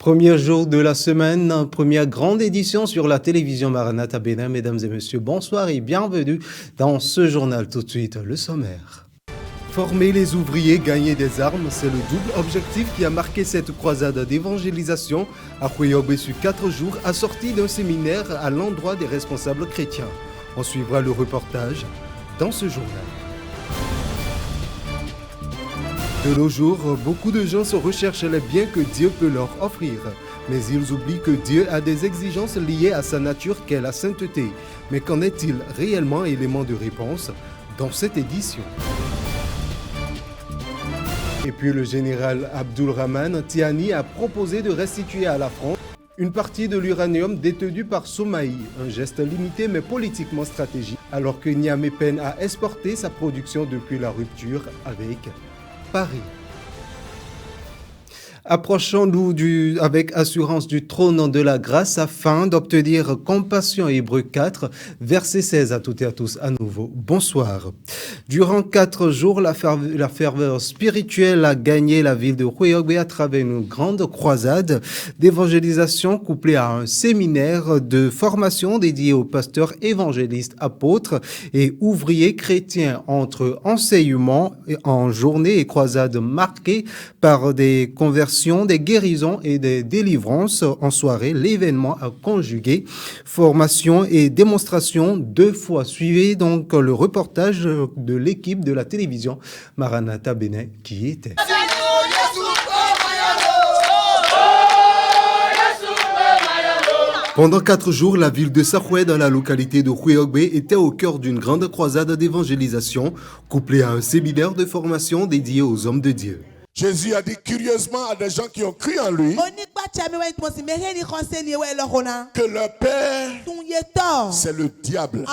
Premier jour de la semaine, première grande édition sur la télévision Maranatha Bénin. Mesdames et messieurs, bonsoir et bienvenue dans ce journal. Tout de suite, le sommaire. Former les ouvriers, gagner des armes, c'est le double objectif qui a marqué cette croisade d'évangélisation à Hueyogbe sur 4 jours, assortie d'un séminaire à l'endroit des responsables chrétiens. On suivra le reportage dans ce journal. De nos jours, beaucoup de gens se recherchent les biens que Dieu peut leur offrir. Mais ils oublient que Dieu a des exigences liées à sa nature qu'est la sainteté. Mais qu'en est-il réellement, élément de réponse dans cette édition? Et puis le général Abdulrahman Tiani a proposé de restituer à la France une partie de l'uranium détenu par Somaï, un geste limité mais politiquement stratégique, alors que Niamey peine à exporter sa production depuis la rupture avec Paris. Approchons-nous avec assurance du trône de la grâce afin d'obtenir compassion. Hébreux 4, verset 16 à toutes et à tous à nouveau. Bonsoir. Durant 4 jours, la ferveur spirituelle a gagné la ville de Hueyogbe à travers une grande croisade d'évangélisation couplée à un séminaire de formation dédié aux pasteurs évangélistes, apôtres et ouvriers chrétiens entre enseignements en journée et croisade marquée par des conversions, des guérisons et des délivrances en soirée. L'événement a conjugué formation et démonstration 2 fois. Suivez donc le reportage de l'équipe de la télévision Maranatha Bénin qui était. Pendant 4 jours, la ville de Sakhoué dans la localité de Hueyogbe était au cœur d'une grande croisade d'évangélisation couplée à un séminaire de formation dédié aux hommes de Dieu. Jésus a dit curieusement à des gens qui ont cru en lui que leur père, c'est le diable.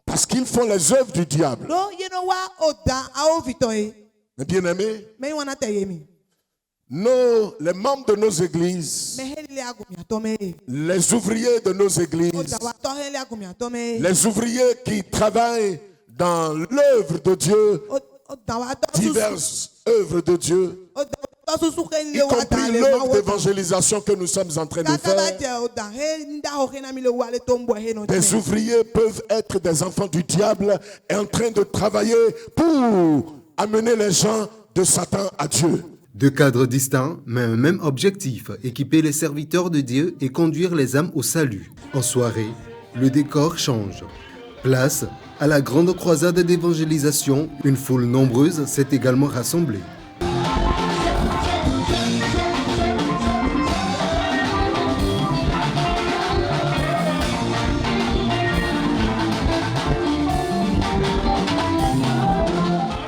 Parce qu'ils font les œuvres du diable. Mais bien aimé, les membres de nos églises, les ouvriers de nos églises, les ouvriers qui travaillent dans l'œuvre de Dieu, diverses œuvres de Dieu, y compris l'œuvre d'évangélisation que nous sommes en train de faire. Des ouvriers peuvent être des enfants du diable et en train de travailler pour amener les gens de Satan à Dieu. 2 cadres distincts, mais un même objectif, équiper les serviteurs de Dieu et conduire les âmes au salut. En soirée, le décor change. Place à la grande croisade d'évangélisation, une foule nombreuse s'est également rassemblée.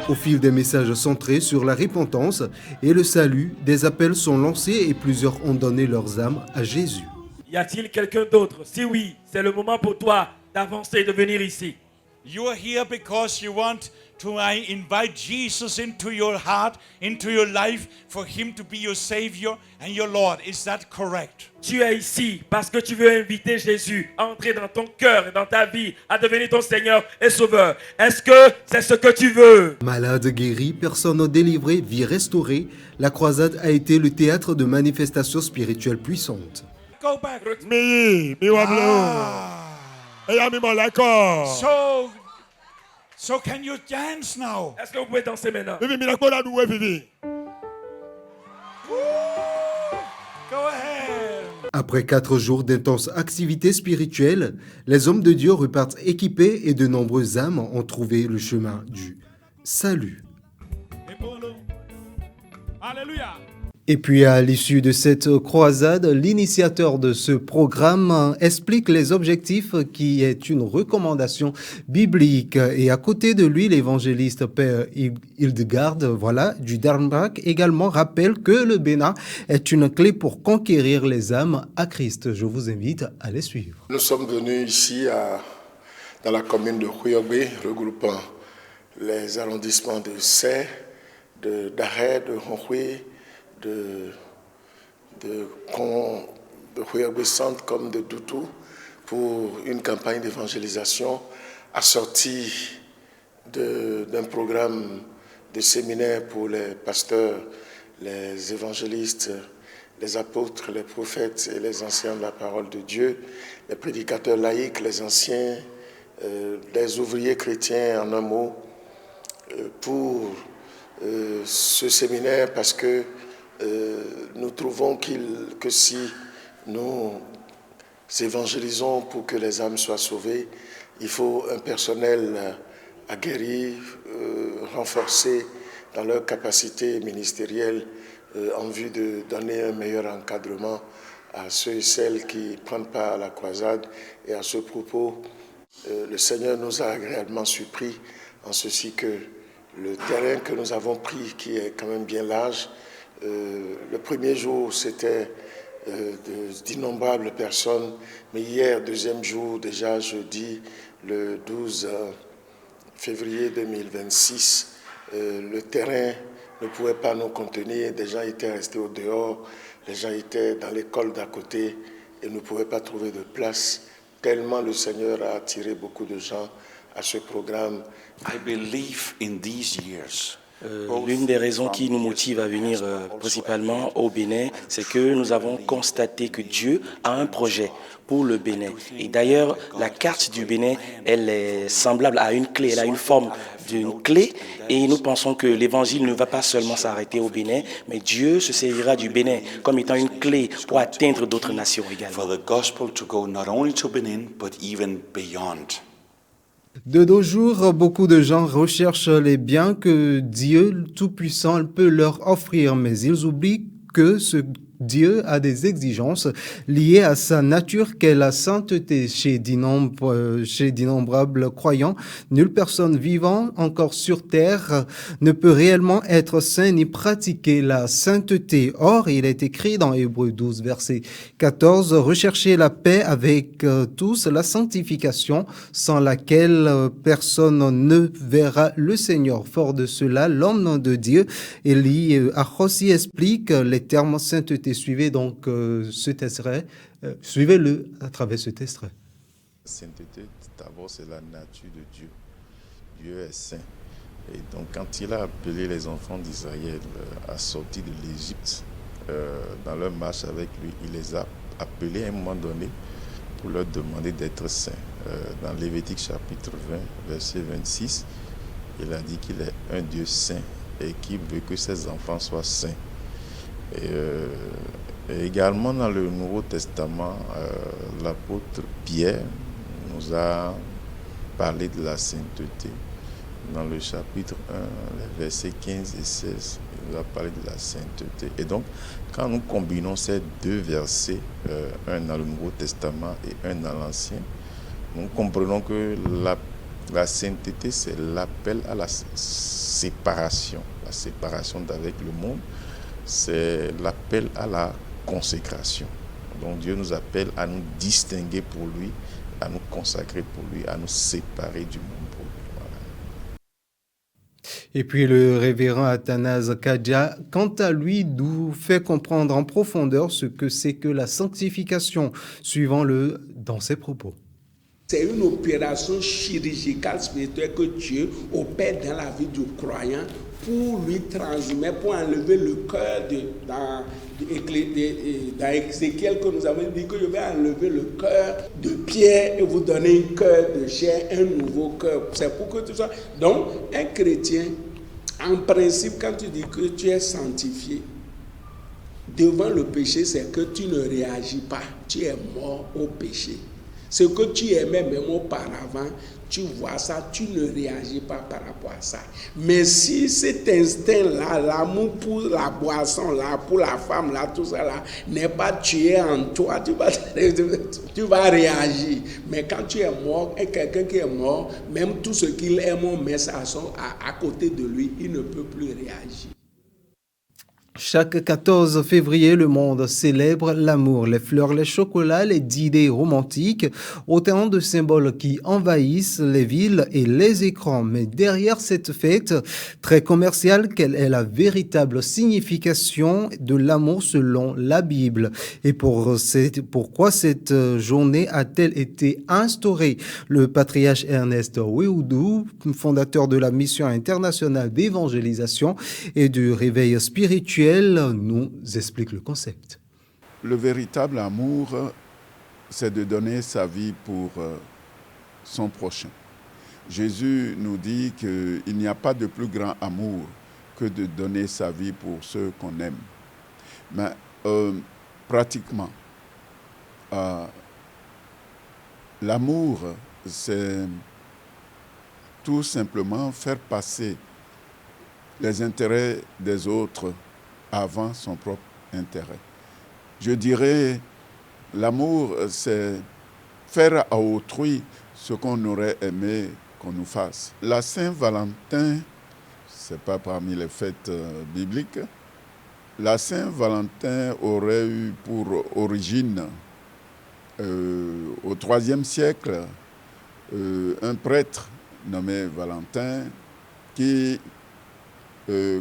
Au fil des messages centrés sur la repentance et le salut, des appels sont lancés et plusieurs ont donné leurs âmes à Jésus. Y a-t-il quelqu'un d'autre? Si oui, c'est le moment pour toi d'avancer et de venir ici. You are here because you want to invite Jesus into your heart, into your life, for him to be your Savior and your Lord. Is that correct? Tu es ici parce que tu veux inviter Jésus à entrer dans ton cœur et dans ta vie, à devenir ton Seigneur et Sauveur. Est-ce que c'est ce que tu veux? Malades guéris, personnes délivrées, vies restaurées, la croisade a été le théâtre de manifestations spirituelles puissantes. Go back. So can you dance now? Est-ce que vous pouvez danser maintenant? Go ahead. Après 4 jours d'intenses activités spirituelles, les hommes de Dieu repartent équipés et de nombreuses âmes ont trouvé le chemin du salut. Alléluia. Et puis à l'issue de cette croisade, l'initiateur de ce programme explique les objectifs qui est une recommandation biblique. Et à côté de lui, l'évangéliste Père Hildegard du Darmrak également rappelle que le Bénin est une clé pour conquérir les âmes à Christ. Je vous invite à les suivre. Nous sommes venus ici dans la commune de Hueyogbe, regroupant les arrondissements de Sé, d'Arrêt, de Honhui, de Hueyogbe Centre comme de Doutou pour une campagne d'évangélisation assortie d'un programme de séminaire pour les pasteurs, les évangélistes, les apôtres, les prophètes et les anciens de la parole de Dieu, les prédicateurs laïcs, les anciens, les ouvriers chrétiens en un mot, pour ce séminaire, parce que nous trouvons que si nous évangélisons pour que les âmes soient sauvées, il faut un personnel aguerri, renforcé dans leur capacité ministérielle en vue de donner un meilleur encadrement à ceux et celles qui prennent part à la croisade. Et à ce propos, le Seigneur nous a agréablement surpris en ceci que le terrain que nous avons pris, qui est quand même bien large, le premier jour c'était d'innombrables personnes, mais hier, deuxième jour, déjà jeudi, le 12 février 2026, le terrain ne pouvait pas nous contenir, des gens étaient restés au dehors, les gens étaient dans l'école d'à côté et ne pouvaient pas trouver de place, tellement le Seigneur a attiré beaucoup de gens à ce programme. I believe in these years. L'une des raisons qui nous motive à venir principalement au Bénin, c'est que nous avons constaté que Dieu a un projet pour le Bénin. Et d'ailleurs, la carte du Bénin, elle est semblable à une clé, elle a une forme d'une clé. Et nous pensons que l'évangile ne va pas seulement s'arrêter au Bénin, mais Dieu se servira du Bénin comme étant une clé pour atteindre d'autres nations également. For the gospel to go not only to Benin, but even beyond. De nos jours, beaucoup de gens recherchent les biens que Dieu Tout-Puissant peut leur offrir, mais ils oublient que ce Dieu a des exigences liées à sa nature qu'est la sainteté. Chez d'innombrables croyants, nulle personne vivant encore sur terre ne peut réellement être saint ni pratiquer la sainteté. Or, il est écrit dans Hébreux 12, verset 14, « Recherchez la paix avec tous, la sanctification, sans laquelle personne ne verra le Seigneur. » Fort de cela, l'homme de Dieu, Élie Arossi, explique les termes sainteté. Suivez donc cet extrait, suivez-le à travers cet extrait. La sainteté, d'abord, c'est la nature de Dieu. Dieu est saint. Et donc, quand il a appelé les enfants d'Israël à sortir de l'Égypte, dans leur marche avec lui, il les a appelés à un moment donné pour leur demander d'être saints. Dans Lévitique chapitre 20, verset 26, il a dit qu'il est un Dieu saint et qu'il veut que ses enfants soient saints. Et également dans le Nouveau Testament, l'apôtre Pierre nous a parlé de la sainteté. Dans le chapitre 1, les versets 15 et 16, il nous a parlé de la sainteté. Et donc, quand nous combinons ces deux versets, un dans le Nouveau Testament et un dans l'Ancien, nous comprenons que la sainteté, c'est l'appel à la séparation d'avec le monde. C'est l'appel à la consécration. Donc Dieu nous appelle à nous distinguer pour lui, à nous consacrer pour lui, à nous séparer du monde pour lui. Voilà. Et puis le révérend Athanase Kadja, quant à lui, nous fait comprendre en profondeur ce que c'est que la sanctification, suivant-le dans ses propos. C'est une opération chirurgicale spirituelle que Dieu opère dans la vie du croyant pour lui transmettre, pour enlever le cœur dans Ézéchiel que nous avons dit que je vais enlever le cœur de pierre et vous donner un cœur de chair, un nouveau cœur. C'est pour que tout ça. Donc, un chrétien, en principe, quand tu dis que tu es sanctifié, devant le péché, c'est que tu ne réagis pas. Tu es mort au péché. Ce que tu aimais même auparavant, tu vois ça, tu ne réagis pas par rapport à ça. Mais si cet instinct-là, l'amour pour la boisson, là, pour la femme, là, tout ça, là, n'est pas tué en toi, tu vas réagir. Mais quand tu es mort, et quelqu'un qui est mort, même tout ce qu'il aime, on met ça à côté de lui, il ne peut plus réagir. Chaque 14 février, le monde célèbre l'amour, les fleurs, les chocolats, les idées romantiques, autant de symboles qui envahissent les villes et les écrans. Mais derrière cette fête très commerciale, quelle est la véritable signification de l'amour selon la Bible? Et pourquoi cette journée a-t-elle été instaurée? Le patriarche Ernest Weoudou, fondateur de la mission internationale d'évangélisation et du réveil spirituel, nous explique le concept. le véritable amour, c'est de donner sa vie pour son prochain. Jésus nous dit qu'il n'y a pas de plus grand amour que de donner sa vie pour ceux qu'on aime. Mais pratiquement, l'amour, c'est tout simplement faire passer les intérêts des autres avant son propre intérêt. Je dirais, l'amour, c'est faire à autrui ce qu'on aurait aimé qu'on nous fasse. La Saint-Valentin, ce n'est pas parmi les fêtes bibliques. La Saint-Valentin aurait eu pour origine, au IIIe siècle, un prêtre nommé Valentin qui,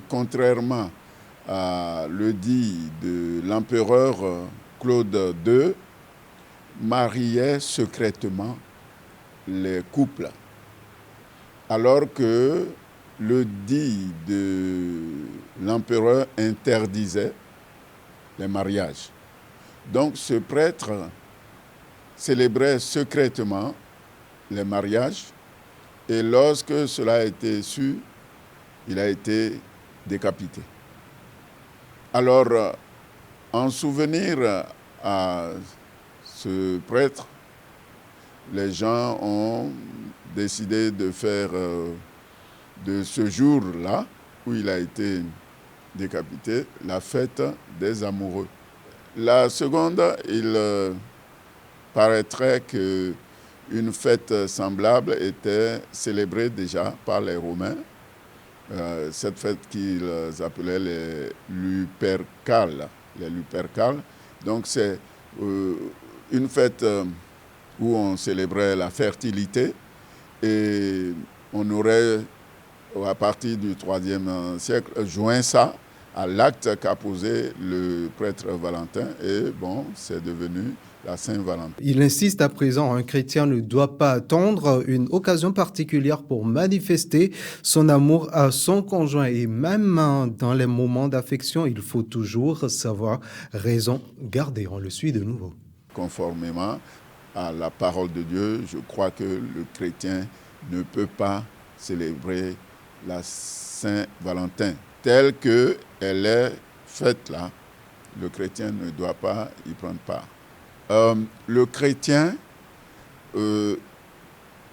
contrairement à l'édit de l'empereur Claude II, mariait secrètement les couples, alors que l'édit de l'empereur interdisait les mariages. Donc ce prêtre célébrait secrètement les mariages et lorsque cela a été su, il a été décapité. Alors, en souvenir à ce prêtre, les gens ont décidé de faire de ce jour-là, où il a été décapité, la fête des amoureux. La seconde, il paraîtrait qu'une fête semblable était célébrée déjà par les Romains, cette fête qu'ils appelaient les Lupercales. Les Lupercales. Donc c'est une fête où on célébrait la fertilité et on aurait, à partir du IIIe siècle, joint ça à l'acte qu'a posé le prêtre Valentin et bon, c'est devenu la Saint-Valentin. Il insiste à présent, un chrétien ne doit pas attendre une occasion particulière pour manifester son amour à son conjoint. Et même dans les moments d'affection, il faut toujours savoir raison garder. On le suit de nouveau. Conformément à la parole de Dieu, je crois que le chrétien ne peut pas célébrer la Saint-Valentin telle qu'elle est faite là. Le chrétien ne doit pas y prendre part. Le chrétien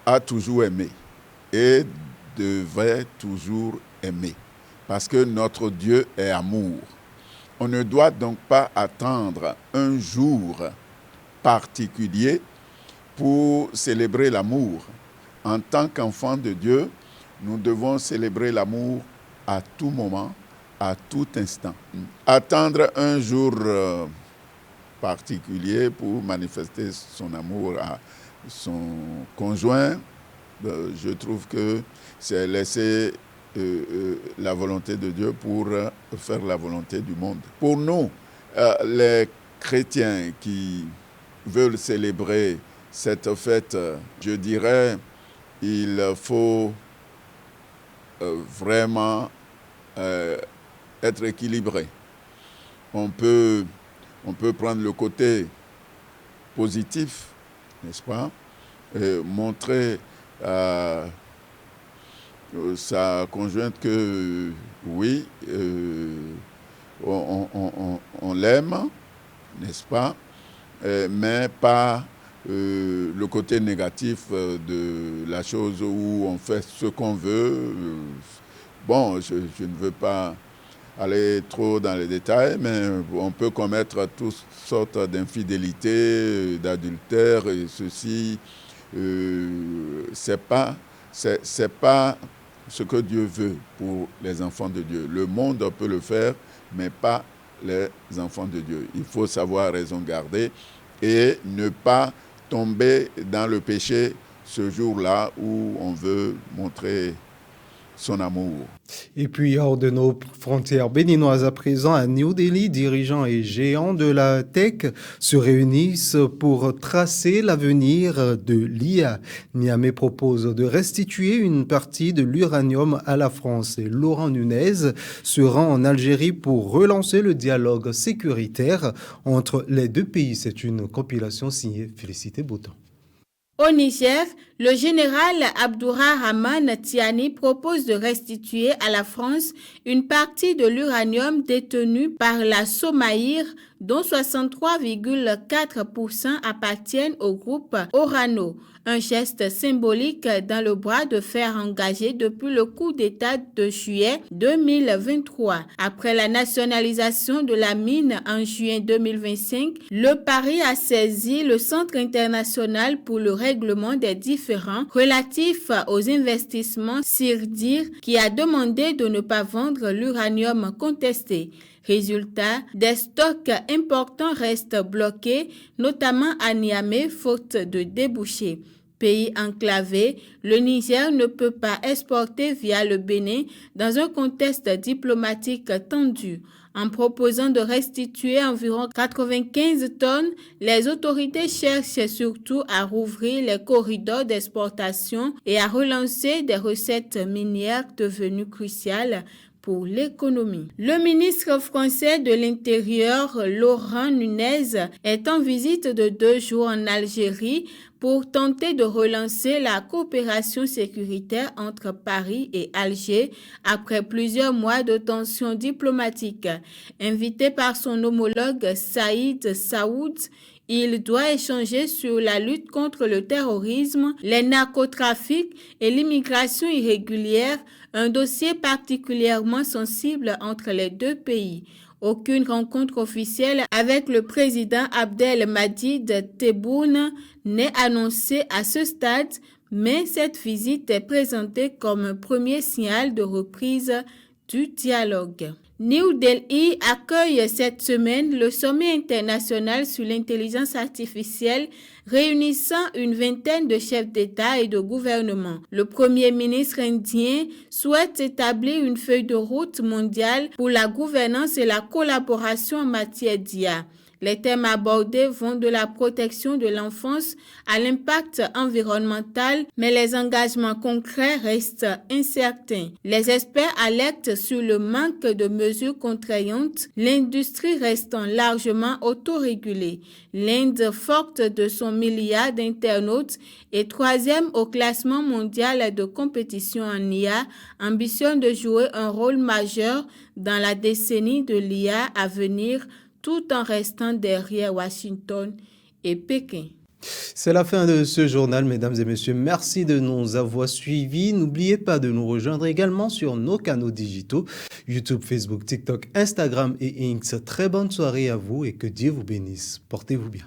a toujours aimé et devrait toujours aimer parce que notre Dieu est amour. On ne doit donc pas attendre un jour particulier pour célébrer l'amour. En tant qu'enfant de Dieu, nous devons célébrer l'amour à tout moment, à tout instant. Attendre un jour particulier pour manifester son amour à son conjoint, je trouve que c'est laisser la volonté de Dieu pour faire la volonté du monde. Pour nous, les chrétiens qui veulent célébrer cette fête, je dirais, il faut vraiment être équilibré. On peut prendre le côté positif, n'est-ce pas, et montrer à sa conjointe que oui, on l'aime, n'est-ce pas, mais pas le côté négatif de la chose où on fait ce qu'on veut. Bon, je ne veux pas aller trop dans les détails, mais on peut commettre toutes sortes d'infidélités, d'adultère, et ceci, c'est pas ce que Dieu veut pour les enfants de Dieu. Le monde peut le faire, mais pas les enfants de Dieu. Il faut savoir raison garder et ne pas tomber dans le péché ce jour-là où on veut montrer son amour. Et puis, hors de nos frontières béninoises à présent, à New Delhi, dirigeants et géants de la tech se réunissent pour tracer l'avenir de l'IA. Niamey propose de restituer une partie de l'uranium à la France. Et Laurent Nunez se rend en Algérie pour relancer le dialogue sécuritaire entre les deux pays. C'est une compilation signée Félicité Bouton. Au Niger, le général Abdourahmane Tiani propose de restituer à la France une partie de l'uranium détenu par la Somaïr, dont 63,4% appartiennent au groupe Orano. Un geste symbolique dans le bras de fer engagé depuis le coup d'État de juillet 2023. Après la nationalisation de la mine en juin 2025, le Paris a saisi le Centre international pour le règlement des différends relatifs aux investissements CIRDIR qui a demandé de ne pas vendre l'uranium contesté. Résultat, des stocks importants restent bloqués, notamment à Niamey, faute de débouchés. Pays enclavé, le Niger ne peut pas exporter via le Bénin dans un contexte diplomatique tendu. En proposant de restituer environ 95 tonnes, les autorités cherchent surtout à rouvrir les corridors d'exportation et à relancer des recettes minières devenues cruciales pour l'économie. Le ministre français de l'Intérieur, Laurent Nunez, est en visite de 2 jours en Algérie pour tenter de relancer la coopération sécuritaire entre Paris et Alger après plusieurs mois de tensions diplomatiques. Invité par son homologue Saïd Saoud, il doit échanger sur la lutte contre le terrorisme, les narcotrafics et l'immigration irrégulière, un dossier particulièrement sensible entre les deux pays. Aucune rencontre officielle avec le président Abdelmadjid Tebboune n'est annoncée à ce stade, mais cette visite est présentée comme un premier signal de reprise du dialogue. New Delhi accueille cette semaine le sommet international sur l'intelligence artificielle réunissant une vingtaine de chefs d'État et de gouvernement. Le Premier ministre indien souhaite établir une feuille de route mondiale pour la gouvernance et la collaboration en matière d'IA. Les thèmes abordés vont de la protection de l'enfance à l'impact environnemental, mais les engagements concrets restent incertains. Les experts alertent sur le manque de mesures contraignantes, l'industrie restant largement autorégulée. L'Inde, forte de son milliard d'internautes et 3e au classement mondial de compétition en IA, ambitionne de jouer un rôle majeur dans la décennie de l'IA à venir, tout en restant derrière Washington et Pékin. C'est la fin de ce journal, mesdames et messieurs. Merci de nous avoir suivis. N'oubliez pas de nous rejoindre également sur nos canaux digitaux, YouTube, Facebook, TikTok, Instagram et X. Très bonne soirée à vous et que Dieu vous bénisse. Portez-vous bien.